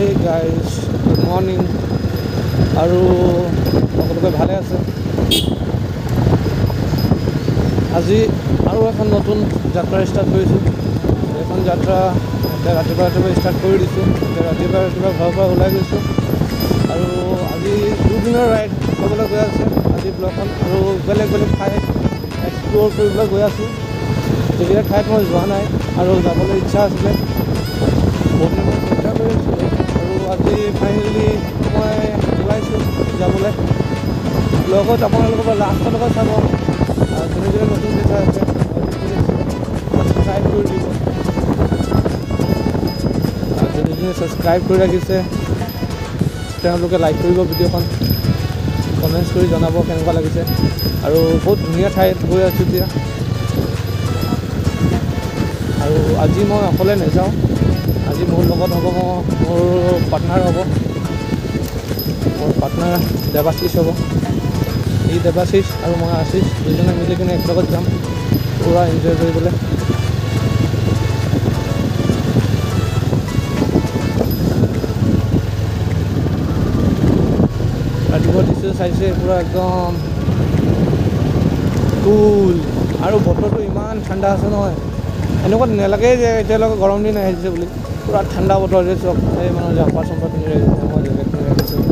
Hey guys, good morning. আৰু সকলোকে ভালে আছে। আজি আৰু এখন নতুন যাত্ৰা ষ্টাৰ্ট কৰিছোঁ। এখন যাত্ৰা ৰাতিপুৱা ষ্টাৰ্ট কৰি দিছোঁ। ৰাতিপুৱা ঘৰৰ পৰা ওলাই গৈছোঁ আৰু আজি দুদিনৰ ৰাইড হ'বলৈ গৈ আছে আজি ব্লকখন আৰু বেলেগ ঠাই এক্সপ্ল'ৰ কৰিবলৈ গৈ আছোঁ। যিকেইটা ঠাইত মই যোৱা নাই আৰু যাবলৈ ইচ্ছা আছিলে বহুত দিন মই চেষ্টা কৰি আছিলোঁ আৰু আজি ফাইনেলি মই ওলাইছোঁ যাবলৈ। ব্লগত আপোনালোকৰ পৰা লাষ্টলৈকে চাব। যোনে যোনে নতুন দেখা আছে ছাবস্ক্ৰাইব কৰি দিব আৰু যোনে ছাবস্ক্ৰাইব কৰি ৰাখিছে তেওঁলোকে লাইক কৰিব ভিডিঅ'খন, কমেণ্টছ কৰি জনাব কেনেকুৱা লাগিছে। আৰু বহুত ধুনীয়া ঠাইত গৈ আছোঁ এতিয়া। আৰু আজি মই অকলে নাযাওঁ, আজি মোৰ লগত হ'ব মোৰ পাৰ্টনাৰ হ'ব। মোৰ পাৰ্টনাৰ দেৱাশিষ হ'ব। এই দেৱাশিষ আৰু মই আশিষ দুজনে মিলি কিনে একেলগত যাম পূৰা এনজয় কৰিবলৈ। ৰাতিপুৱা দৃশ্য চাইছে পূৰা একদম কুল আৰু বতৰটো ইমান ঠাণ্ডা আছে নহয়, এনেকুৱা নালাগেই যে এতিয়ালৈকে গৰম দিন আহিছে বুলি। পূৰা ঠাণ্ডা বতৰ যে চব এই মানুহ জাম্পাৰ চাম্পাৰ পিন্ধি ৰাখিছে, মই জেকেট পিন্ধি ৰাখিছোঁ।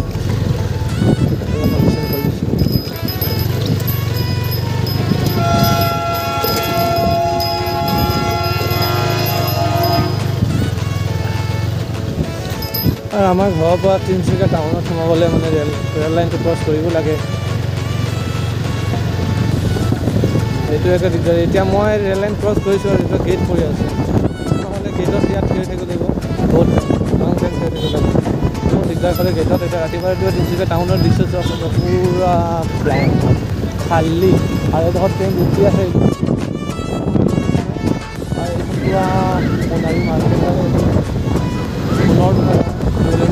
আৰু আমাৰ ঘৰৰ পৰা তিনিচুকীয়া টাউনত সোমাবলৈ মানে ৰেল লাইনটো ক্ৰছ কৰিব লাগে। এইটো এটা দিগদাৰ। এতিয়া মই ৰেল লাইন ক্ৰছ কৰিছোঁ আৰু এতিয়া গেট পৰি আছে, নহ'লে গেটত ইয়াত থিয় থাকিব লাগিব বহুত লং টাইম থিয় থাকিব লাগিব। বহুত দিগদাৰ কৰে গেটত। এতিয়া ৰাতিপুৱা তিনিচুকীয়া টাউনৰ দৃশ্য চোৱা পূৰা ব্লেংক খালী আৰু এডোখৰ ট্ৰেইন উঠি আছে আৰু এইখন পূৰা সোণাৰী মাৰ্কেট হয়। সোণৰ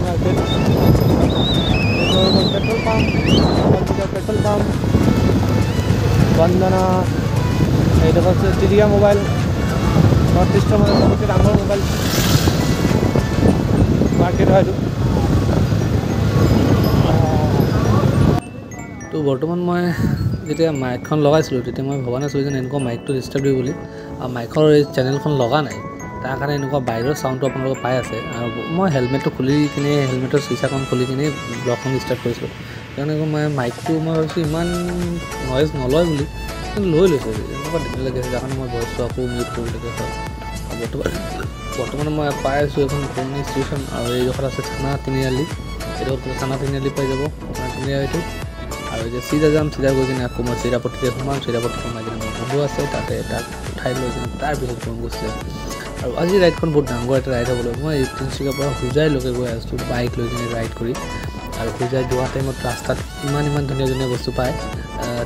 market petrol pump petrol pump Bandana এইডোখৰ চিৰিয়া মোবাইল নৰ্থ ইষ্টৰ মানে চবতকৈ ডাঙৰ মোবাইল মাৰ্কেট হয় এইটো। তো বৰ্তমান মই যেতিয়া মাইকখন লগাইছিলোঁ তেতিয়া মই ভবা নাছিলোঁ যে এনেকুৱা মাইকটো ডিষ্টাৰ্ব দিব বুলি। আৰু মাইকৰ এই চেনেলখন লগা নাই, তাৰ কাৰণে এনেকুৱা বাহিৰৰ চাউণ্ডটো আপোনালোকে পাই আছে। আৰু মই হেলমেটটো খুলি কিনে হেলমেটৰ চিচাখন খুলি কিনে ব্লগখন ষ্টাৰ্ট কৰিছিলোঁ। সেইকাৰণে মই মাইকটো মই ভাবিছোঁ ইমান নইজ নলয় বুলি, কিন্তু লৈ লৈছোঁ। এনেকুৱা দিগদাৰ লাগি আছে, যাৰ কাৰণে মই ভইচটো আকৌ মিউট কৰিবলগীয়া হয়। বৰ্তমান মই পাই আছোঁ এখন পুৰণি ষ্টেচন আৰু এইডোখৰত আছে থানা তিনিআলি। এইডোখৰত থানা তিনিআলি পাই যাব থানা তিনিআলিটো। আৰু এতিয়া চিধা যাম, চিধা গৈ কিনে আকৌ মই চিৰাপট্টিতে সোমাম। চিৰাপট্টি সোমাই কিনে মোৰ বন্ধু আছে তাতে তাক উঠাই লৈ কিনে তাৰপিছত কম গৈছিলে। আৰু আজি ৰাইডখন বহুত ডাঙৰ এটা ৰাইড হ'বলৈ মই তিনিচুকীয়াৰ পৰা হোজাইলৈকে গৈ আছোঁ বাইক লৈ কিনে ৰাইড কৰি। আৰু হোজাই যোৱা টাইমত ৰাস্তাত ইমান ধুনীয়া বস্তু পায়,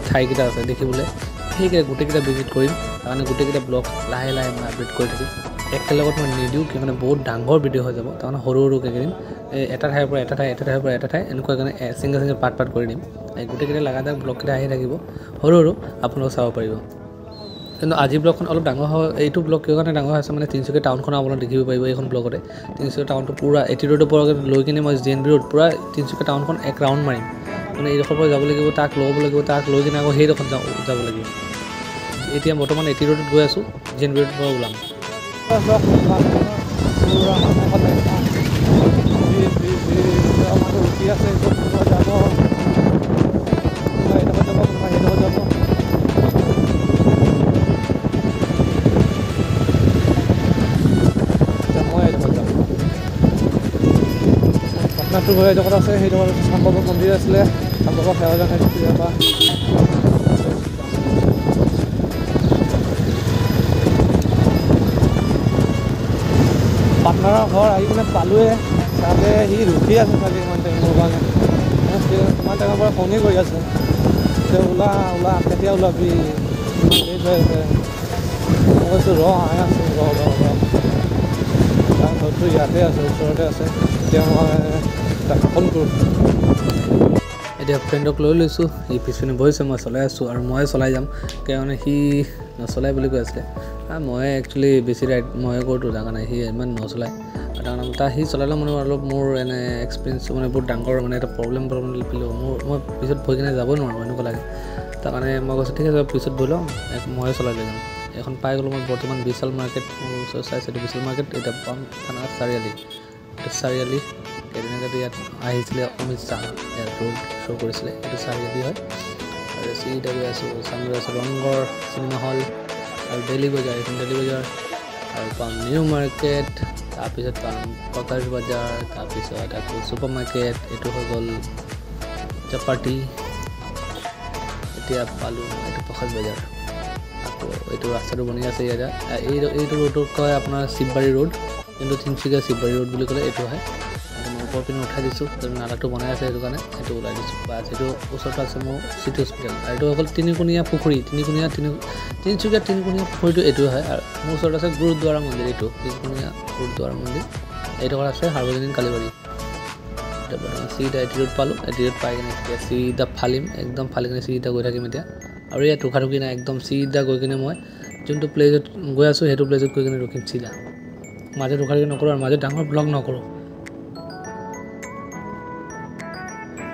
ঠাইকেইটা আছে দেখিবলৈ। সেইকেইটা গোটেইকেইটা ভিজিট কৰিম, তাৰমানে গোটেইকেইটা ব্লগ লাহে মই আপডেট কৰি থাকিম। একেলগত মই নিদিওঁ কি মানে বহুত ডাঙৰ ভিডিঅ' হৈ যাব, তাৰমানে সৰুকৈ দিম। এটা ঠাইৰ পৰা এটা ঠাই, এটা ঠাইৰ পৰা এটা ঠাই এনেকুৱা কাৰণে ছিংগল পাৰ্ট কৰি দিম। এই গোটেইকেইটা লাগাতাৰ ব্লগকেইটা আহি থাকিব সৰু আপোনালোকে চাব পাৰিব। কিন্তু আজি ব্লগখন অলপ ডাঙৰ হয়। এইটো ব্লগ কিয় কাৰণে ডাঙৰ হৈছে মানে তিনিচুকীয়া টাউনখন আপোনালোকে দেখিব পাৰিব এইখন ব্লগতে। তিনিচুকীয়া টাউনটো পূৰা এটি ৰোডৰ পৰা লৈ কিনে মই JNB ৰোড পূৰা তিনিচুকীয়া টাউনখন এক ৰাউণ্ড মাৰিম। মানে এইডোখৰ পৰা যাব লাগিব, তাক ল'ব লাগিব, তাক লৈ কিনে আকৌ সেইডোখৰত যাব লাগিব। এতিয়া বৰ্তমান এটি ৰোডত গৈ আছোঁ, JNB ৰোডৰ পৰা ওলাম। উঠি আছে যাব পাটনাটো গৈ এডোখৰত আছে, সেইডোখৰত চাম্বাবা মন্দিৰ আছিলে, চাম্বাবা সেৱা জনাইছোঁ ইয়াৰ পৰা। পাটনাৰৰ ঘৰ আহি কিনে পালোৱে, তাতে সি ৰখি আছে চাগে ইমান টাইম মোৰ কাৰণে। ইমান টাইমৰ পৰা ফোনেই কৰি আছে যে ওলা কেতিয়া ওলাবি, ইমান লেট হৈ আছে। মই কৈছোঁ আহি আছোঁ তাৰ ঘৰটো ইয়াতে আছে, ওচৰতে আছে। এতিয়া মই তাক ফোন কৰোঁ। এতিয়া ফ্ৰেণ্ডক লৈ লৈছোঁ, সি পিছপিনে বহিছে, মই চলাই আছোঁ আৰু ময়ে চলাই যাম কাৰণে সি নচলাই বুলি কৈ আছিলে। মই একচুৱেলি বেছি ৰাইড ময়ে কৰোঁতো, তাৰ কাৰণে সি ইমান নচলায়। তাৰ সি চলালে মানে অলপ মোৰ এনে এক্সপিৰিয়েঞ্চ মানে বহুত ডাঙৰ মানে এটা প্ৰব্লেম ফিল হ'ব মই পিছত বহি কিনে যাব নোৱাৰোঁ এনেকুৱা লাগে তাৰ কাৰণে মই কৈছোঁ ঠিক আছে পিছত বহি লওঁ ময়ে চলাই লৈ যাম এখন পাই গ'লোঁ মই বৰ্তমান বিশাল মাৰ্কেট মোৰ ওচৰত চাইছোঁ এইটো বিশাল মাৰ্কেট এতিয়া পাম থানা চাৰিআলি কেইদিনতে ইয়াত আহিছিলে অমিত শ্বাহ ইয়াত ৰোড শ্ব' কৰিছিলে এইটো চাৰিআলি হয় আৰু চিটা গৈ আছোঁ চামগুৰি আছোঁ ৰংঘৰ চিনেমা হল আৰু ডেইলি বজাৰ এইখন ডেইলি বজাৰ আৰু পাম নিউ মাৰ্কেট তাৰপিছত পাম প্ৰকাশ বজাৰ তাৰপিছত আকৌ ছুপাৰ মাৰ্কেট এইটো হৈ গ'ল চাপাটি এতিয়া পালোঁ এইটো প্ৰকাশ বজাৰ আকৌ এইটো ৰাস্তাটো বনি আছে ইয়াত এইটো ৰোডক কয় আপোনাৰ শিৱবাৰী ৰোড কিন্তু তিনিচুকীয়া শিৱবাৰী ৰোড বুলি ক'লে এইটো হয় মই ওপৰ পিনে উঠাই দিছোঁ নালাটো বনাই আছে সেইটো কাৰণে সেইটো ওলাই দিছোঁ বাছ এইটো ওচৰত আছে মোৰ চিটি হস্পিটেল আৰু এইটো হৈ গ'ল তিনিকুণীয়া পুখুৰী তিনিচুকীয়া তিনিকুণীয়া পুখুৰীটো এইটো হয় আৰু মোৰ ওচৰত আছে গুৰুদ্বাৰা মন্দিৰ এইটো তিনিকুণীয়া গুৰুদ্বাৰা মন্দিৰ এইটো আছে সাৰ্বজনীন কালীবাৰী এতিয়া বৰ্তমান চিটা এটি ৰোড পালোঁ এটি ৰোড পাই কিনে এতিয়া চিটা ফালিম একদম ফালি কিনে চিটা গৈ থাকিম এতিয়া আৰু ইয়াত ৰখাৰখি নাই একদম চিধা গৈ কিনে মই যোনটো প্লেচত গৈ আছোঁ সেইটো প্লেচত গৈ কিনে ৰখিম চিধা মাজত ৰখাৰখি নকৰোঁ আৰু মাজত ডাঙৰ ব্লগ নকৰোঁ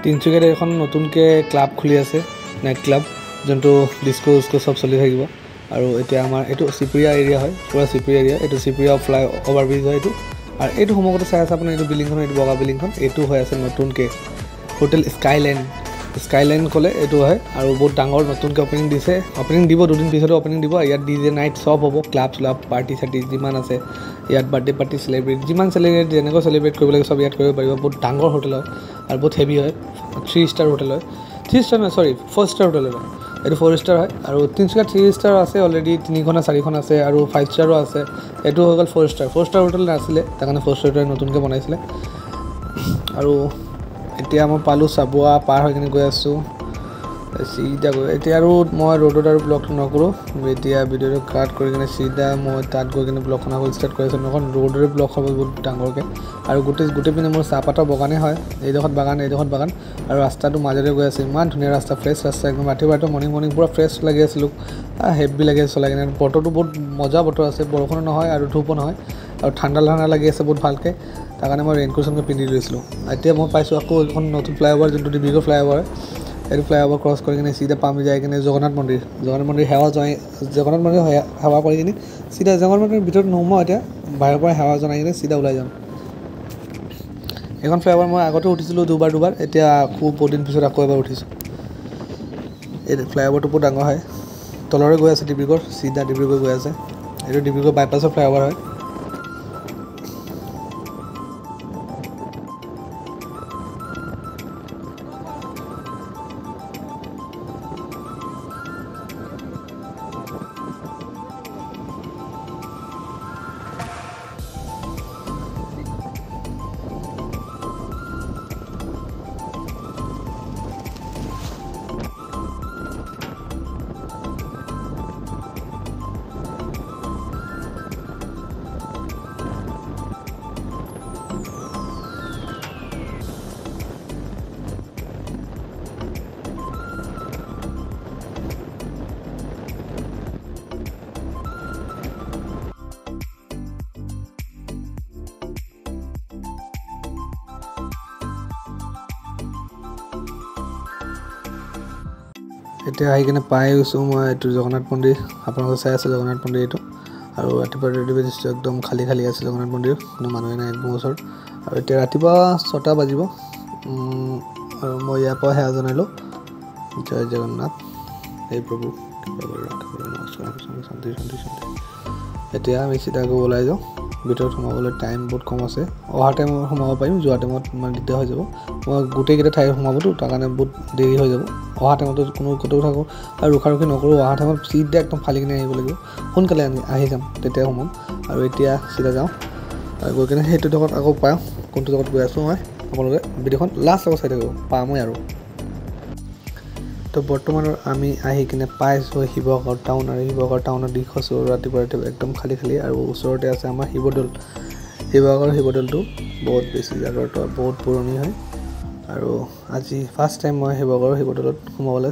তিনিচুকীয়াত এখন নতুনকৈ ক্লাব খুলি আছে নাইট ক্লাব যোনটো ডিস্কো চব চলি থাকিব আৰু এতিয়া আমাৰ এইটো চিপুৰীয়া এৰিয়া হয় পুৰা চিপুৰীয়া এৰিয়া এইটো চিপুৰীয়া ফ্লাই অভাৰ ব্ৰিজ হয় এইটো আৰু এইটো সমগ্ৰ চাই আছে আপোনাৰ এইটো বিল্ডিংখন এইটো বগা বিল্ডিংখন এইটো হৈ আছে নতুনকৈ হোটেল স্কাইলেণ্ড ক'লে এইটো হয় আৰু বহুত ডাঙৰ নতুনকৈ অপেনিং দিছে অপেনিং দিব দুদিন পিছতে অপেনিং দিব ইয়াত ডিজে নাইট চব হ'ব ক্লাব পাৰ্টি চাৰ্টি যিমান আছে ইয়াত বাৰ্থডে পাৰ্টি চেলিব্ৰেট যিমান চেলিব্ৰেট যেনেকৈ চেলিব্ৰেট কৰিব লাগে চব ইয়াত কৰিব পাৰিব বহুত ডাঙৰ হোটেল হয় আৰু বহুত হেভি হয় 3 ষ্টাৰ হোটেল হয় 3 ষ্টাৰ নহয় 4 ষ্টাৰ হোটেল হয় এইটো 4 ষ্টাৰ হয় আৰু তিনিচুকীয়াত 3 ষ্টাৰ আছে অলৰেডি 3খন 4খন আছে আৰু 5 ষ্টাৰো আছে এইটো হৈ গ'ল 4 ষ্টাৰ হোটেল নাছিলে তাৰ কাৰণে 4 ষ্টাৰ নতুনকৈ বনাইছিলে আৰু এতিয়া মই পালোঁ চাবুৱা পাৰ হৈ কিনে গৈ আছোঁ চিধা গৈ এতিয়া আৰু মই ৰোডত আৰু ব্লগটো নকৰোঁ এতিয়া ভিডিঅ'টো কাট কৰি কিনে চিধা মই তাত গৈ কিনে ব্লগখন আকৌ ষ্টাৰ্ট কৰি আছোঁ এখন ৰোডৰে ব্লগ হ'ব বহুত ডাঙৰকৈ আৰু গোটেই পিনে মোৰ চাহপাতৰ বাগানেই হয় এইডোখৰত বাগান আৰু ৰাস্তাটো মাজতে গৈ আছে ইমান ধুনীয়া ৰাস্তা ফ্ৰেছ ৰাস্তা একদম ৰাতিপুৱা মৰ্ণিং পূৰা ফ্ৰেছ লাগি আছিলোঁ হেভি লাগি আছে চলাই কিনে বতৰটো বহুত মজা বতৰ আছে বৰষুণো নহয় আৰু ধূপো নহয় আৰু ঠাণ্ডা লাগি আছে বহুত ভালকৈ তাৰ কাৰণে মই ৰেইনকোট পিন্ধি লৈছিলোঁ এতিয়া মই পাইছোঁ আকৌ এখন নতুন ফ্লাইঅভাৰ যোনটো ডিব্ৰুগড় ফ্লাইঅভাৰ এইটো ফ্লাইঅভাৰ ক্ৰছ কৰি কিনে চিধা পাম যাই কিনে জগন্নাথ মন্দিৰ সেৱা কৰি কিনে চিধা জগন্নাথ মন্দিৰৰ ভিতৰত নোসোমাওঁ এতিয়া বাহিৰৰ পৰা সেৱা জনাই কিনে চিধা ওলাই যাম এইখন ফ্লাইঅভাৰ মই আগতে উঠিছিলোঁ দুবাৰ এতিয়া খুব বহুত দিন পিছত আকৌ এবাৰ উঠিছোঁ এই ফ্লাইঅভাৰটো বহুত ডাঙৰ হয় তলৰে গৈ আছে ডিব্ৰুগড় চিধা ডিব্ৰুগড় গৈ আছে এইটো ডিব্ৰুগড় বাইপাছৰ ফ্লাইঅভাৰ হয় এতিয়া আহি কিনে পাই গৈছোঁ মই এইটো জগন্নাথ মন্দিৰ আপোনালোকে চাই আছে জগন্নাথ মন্দিৰ এইটো আৰু ৰাতিপুৱা দৃশ্য একদম খালী আছে জগন্নাথ মন্দিৰ কোনো মানুহে নাই একদম ওচৰত আৰু এতিয়া ৰাতিপুৱা 6টা বাজিব আৰু মই ইয়াৰ পৰা সেৱা জনালোঁ জয় জগন্নাথ এই প্ৰভু শান্তি এতিয়া আমি চিধা গৈ ওলাই যাওঁ ভিতৰত সোমাবলৈ টাইম বহুত কম আছে অহা টাইমত সোমাব পাৰিম যোৱা টাইমত ইমান দিগদাৰ হৈ যাব মই গোটেইকেইটা ঠাইত সোমাবতো তাৰ কাৰণে বহুত দেৰি হৈ যাব অহা টাইমতো কোনো ক'তেও থাকোঁ আৰু ৰখি নকৰোঁ অহা টাইমত চিধা একদম ফালি কিনে আহিব লাগিব সোনকালে আহি যাম তেতিয়া সোমাম আৰু এতিয়া চিধা যাওঁ আৰু গৈ কিনে সেইটো জেগাত আকৌ পাওঁ কোনটো জেগাত গৈ আছোঁ মই আপোনালোকে ভিডিঅ'খন লাষ্ট আকৌ চাই থাকিব পামেই আৰু তো বৰ্তমান আমি আহি কিনে পাইছোঁ শিৱসাগৰ টাউন আৰু শিৱসাগৰ টাউনত দেখুৱাইছোঁ ৰাতিপুৱা একদম খালী আৰু ওচৰতে আছে আমাৰ শিৱদৌল শিৱসাগৰ শিৱদৌলটো বহুত বেছি জাগ্ৰত বহুত পুৰণি হয় আৰু আজি ফাৰ্ষ্ট টাইম মই শিৱদৌলত সোমাবলৈ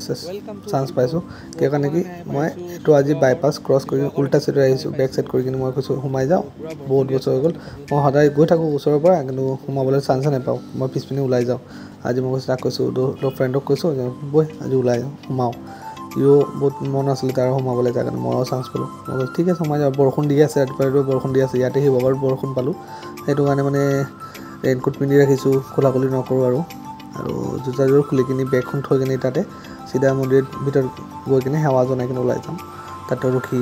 চান্স পাইছোঁ কিয় কাৰণে কি মই এইটো আজি বাইপাছ ক্ৰছ কৰি উল্টা ছাইডে আহিছোঁ বেক ছাইড কৰি কিনে মই কৈছোঁ সোমাই যাওঁ বহুত বছৰ হৈ গ'ল মই সদায় গৈ থাকোঁ ওচৰৰ পৰা কিন্তু সোমাবলৈ চান্সে নাপাওঁ মই পিছপিনে ওলাই যাওঁ আজি মই তাক কৈছোঁ ফ্ৰেণ্ডক কৈছোঁ বৈ আজি ওলাই যাওঁ সোমাওঁ ইও বহুত মন আছিলে তাৰ সোমাবলৈ তাৰ কাৰণে ময়ো চান্স পালোঁ মই কৈছোঁ ঠিক আছে সোমাই যাওঁ বৰষুণ দি আছে ৰাতিপুৱা বৰষুণ দি আছে ইয়াতে শিৱসাগৰত বৰষুণ পালোঁ সেইটো কাৰণে মানে ৰেইনকোট পিন্ধি ৰাখিছোঁ খোলা খুলি নকৰোঁ আৰু জোতাযোৰ খুলি কিনি বেগখন থৈ কিনি তাতে চিধা মন্দিৰৰ ভিতৰত গৈ কিনে সেৱা জনাই কিনে ওলাই যাম তাতে ৰখি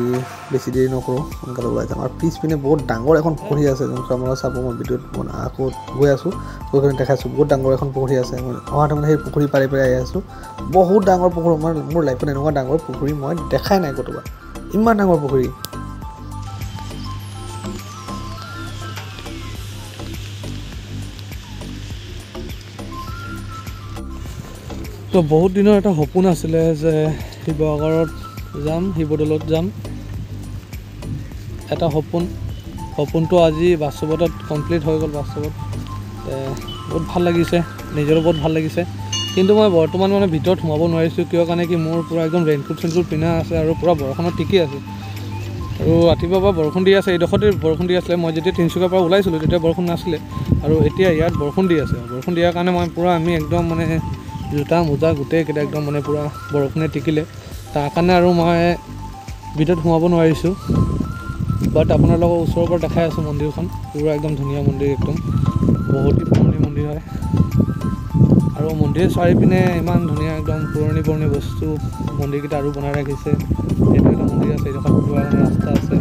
বেছি দেৰি নকৰোঁ সোনকালে ওলাই যাম আৰু পিছপিনে বহুত ডাঙৰ এখন পুখুৰী আছে যোনটো আপোনালোকে চাব মই ভিডিঅ'ত আকৌ গৈ আছোঁ গৈ কিনে দেখাইছোঁ বহুত ডাঙৰ এখন পুখুৰী আছে মই অহা টাইমত সেই পুখুৰী পাৰি আহি আছোঁ বহুত ডাঙৰ পুখুৰী মোৰ লাইফত এনেকুৱা ডাঙৰ পুখুৰী মই দেখাই নাই ক'তোবা ইমান ডাঙৰ পুখুৰী তো বহুত দিনৰ এটা সপোন আছিলে যে শিৱসাগৰত যাম শিৱদৌলত যাম এটা সপোনটো আজি বাস্তৱত কমপ্লিট হৈ গ'ল বাস্তৱত বহুত ভাল লাগিছে নিজৰো বহুত ভাল লাগিছে কিন্তু মই বৰ্তমান মানে ভিতৰত সোমাব নোৱাৰিছোঁ কিয় কাৰণে কি মোৰ পূৰা একদম ৰেইনকোট পিন্ধা আছে আৰু পূৰা বৰষুণত টিকি আছে আৰু ৰাতিপুৱাৰ পৰা বৰষুণ দি আছে এইডোখৰতে বৰষুণ দি আছিলে মই যেতিয়া তিনিচুকীয়াৰ পৰা ওলাইছিলোঁ তেতিয়া বৰষুণ নাছিলে আৰু এতিয়া ইয়াত বৰষুণ দি আছে বৰষুণ দিয়াৰ কাৰণে মই পূৰা আমি একদম মানে জোতা মোজা গোটেইকেইটা একদম মানে পূৰা বৰষুণে টিকিলে তাৰ কাৰণে আৰু মই ভিতৰত সোমাব নোৱাৰিছোঁ বাট আপোনালোকৰ ওচৰৰ পৰা দেখাই আছোঁ মন্দিৰখন পূৰা একদম ধুনীয়া মন্দিৰ একদম বহুতেই পুৰণি মন্দিৰ হয় আৰু মন্দিৰৰ চাৰিপিনে ইমান ধুনীয়া একদম পুৰণি বস্তু মন্দিৰকেইটা আৰু বনাই ৰাখিছে সেইটো এটা মন্দিৰ আছে এইডোখৰত যোৱা ৰাস্তা আছে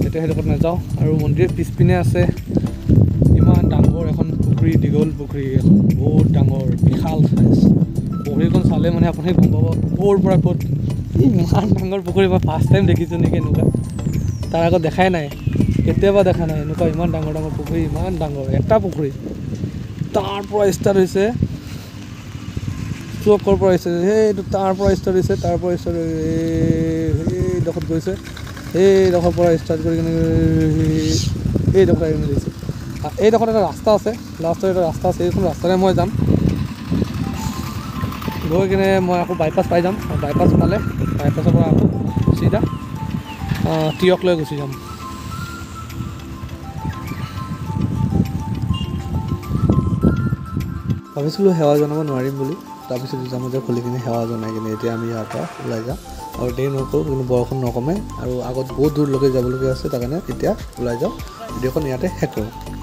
এতিয়া সেইডোখৰত নাযাওঁ আৰু মন্দিৰৰ পিছপিনে আছে ইমান ডাঙৰ এখন পুখুৰী দীঘল পুখুৰী এখন বহুত ডাঙৰ বিশাল চাইজ পুখুৰীখন চালে মানে আপুনি গম পাব ক'ৰ পৰা ক'ত ইমান ডাঙৰ পুখুৰী মই ফাৰ্ষ্ট টাইম দেখিছোঁ নেকি এনেকুৱা তাৰ আগত দেখাই নাই কেতিয়াবা দেখা নাই এনেকুৱা ইমান ডাঙৰ পুখুৰী ইমান ডাঙৰ এটা পুখুৰী তাৰ পৰা ষ্টাৰ্ট হৈছে চৌকৰ পৰা হৈছে সেইটো তাৰ পৰা ষ্টাৰ্ট হৈছে তাৰ পৰা ষ্টাৰ্ট এইডোখৰত গৈছে এইডোখৰৰ পৰা ষ্টাৰ্ট কৰি কিনে এইডোখৰ আহি দিছে এইডোখৰত এটা ৰাস্তা আছে লাষ্টৰ এটা ৰাস্তা আছে এইখন ৰাস্তাৰে মই যাম গৈ কিনে মই আকৌ বাইপাছ পাই যাম বাইপাছ পালে বাইপাছৰ পৰা আকৌ চিধা টিয়কলৈ গুচি যাম ভাবিছিলোঁ সেৱা জনাব নোৱাৰিম বুলি তাৰপিছত দুটামতে খুলি কিনে সেৱা জনাই কিনে এতিয়া আমি ইয়াৰ পৰা ওলাই যাম আৰু দেৰি নকৰোঁ কিন্তু বৰষুণ নকমে আৰু আগত বহুত দূৰলৈকে যাবলগীয়া আছে তাৰ কাৰণে এতিয়া ওলাই যাওঁ ভিডিঅ'খন ইয়াতে শেষ কৰোঁ